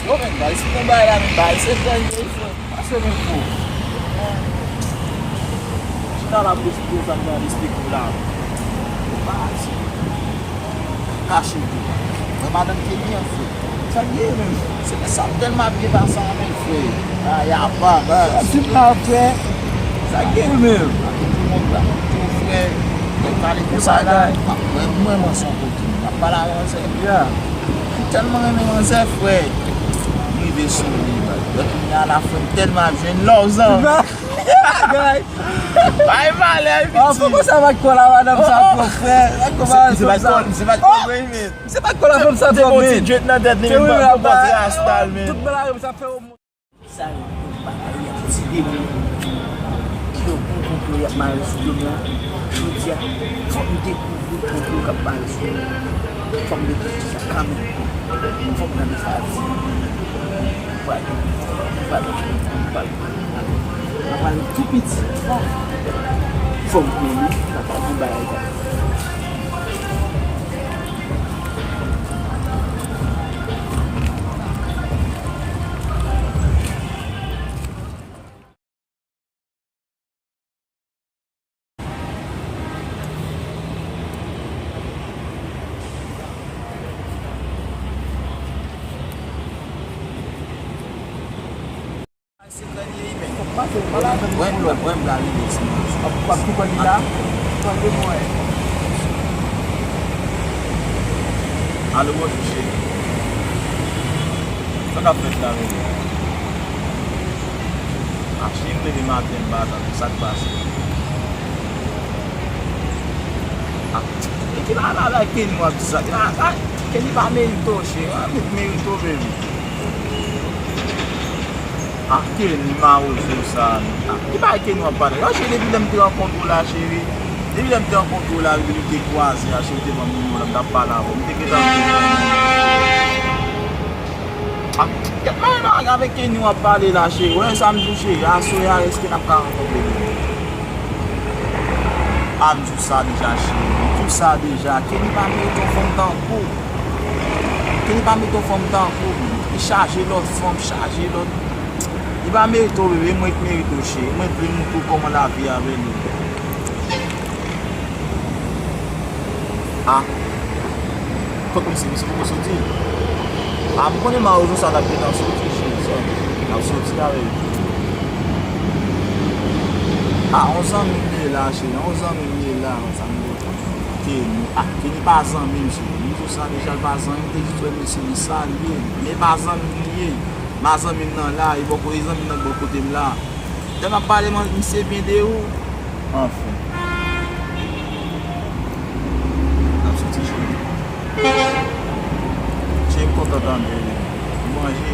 Yo men, guys, si kon bay la men bay, se SPEN G, ase men pou. China la plis pou sa mwen dispik pou la. Basi. Kache pou. Mwen madan ke mi an fwe. Sa ye men, se men sa telman biye basan men fwe. Ya pa, si mwen fwe. Sa ye men. Ake pou moun la. Pou fwe. Mwen kale pou sa la. Mwen son kouti. A pala mwen se. Telman men se fwe. Rive sou li, yo ki mi a la fwen telman jen lozan. Bay male, Pourquoi ça va coller madame ça pour faire? Se va kon wey men. C'est pas coller comme ça pour faire. Se jet nan det ni men pa pou pati astal men. Tout bala ça fait au monde. Ça ba ya ti demi. Yo pour ya mal sur le monde. Je dis faut me découvrir pour capable sur. Faut me découvrir ça quand même. Faut me ça. Voilà, tout petit. Faut que nous Wem la li desi. Pas tout quoi là? Pas de moi. Alo mo touche. Sa ka fet la men. A chim le di maten batan, sa kbase. E ki la ken wap sa. Ken li ba merito che. Amit merito men. Ken ni ma ou sou sa. Ki ba ken wap pale. Yo che debi dem te an kontou la chéri. Debi dem te an kontou la vi te kwaze a che te man moun la pala. Mte ke tan. Ket man nan ave ken ni wap pale la chéri. Wè sa mdou chéri. Aso ya eske nap ka an kontou. Amdou sa deja chéri. Tout sa deja. Ken ni ba merito fom tan kou. Ken ni ba merito fom tan kou. I chaje lot fom, chaje lot. I ba merito bebe, mwen ki merito che. Mwen pre moun pou koman la vi ave nou. Kwa kon se misi pou kon soti? Mwen konen ma oujou sa da pe nan soti che. Nan soti la ve. 11 an mwen la che. 11 an mwen la. Ke ni pa Zanmim che. Ni tou sa deja pa Zanmim. Te jitwe mwen se mi sa liye. Ne pa Zanmim liye. Ma Zanmim nan la, i boko e Zanmim nan boko tem la. Dem a pale man, mi se bien de ou. Anfen. Nan soti che. Che m kontantan de. Manje.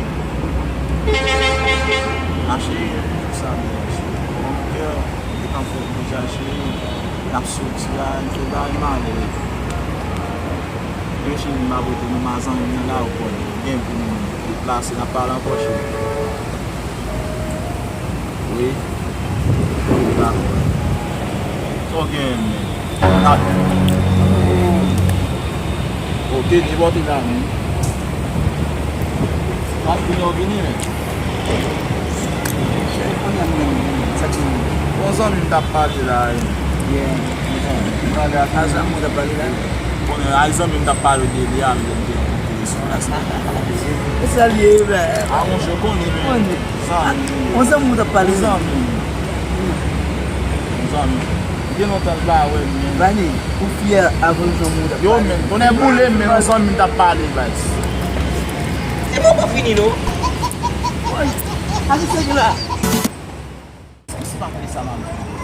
Ache, sa de ache. Mon kèr, de kan fok deja che. Nan soti la, n fok da iman de. Yo che mi ma bote nou ma Zanmim nan la ou kon. Gen pou nou. La se na pala an poche. Oui. La. So gen men. Ok, di bote la men. Mas vini vini men. Ça tu. On Zanmim ta pale la. Yeah. Olha, a casa muda para lá. On Zanmim ta pale de li am de. Esse ali, velho. On je connais men. On se muda para lá. Zanmim. Bien longtemps là ouais men. Vany, o fia avançou muda. Yo men, konen boule men on Zanmim ta pale guys. C'est bon pas fini non? Ah, c'est ça là. C'est pas ça maman.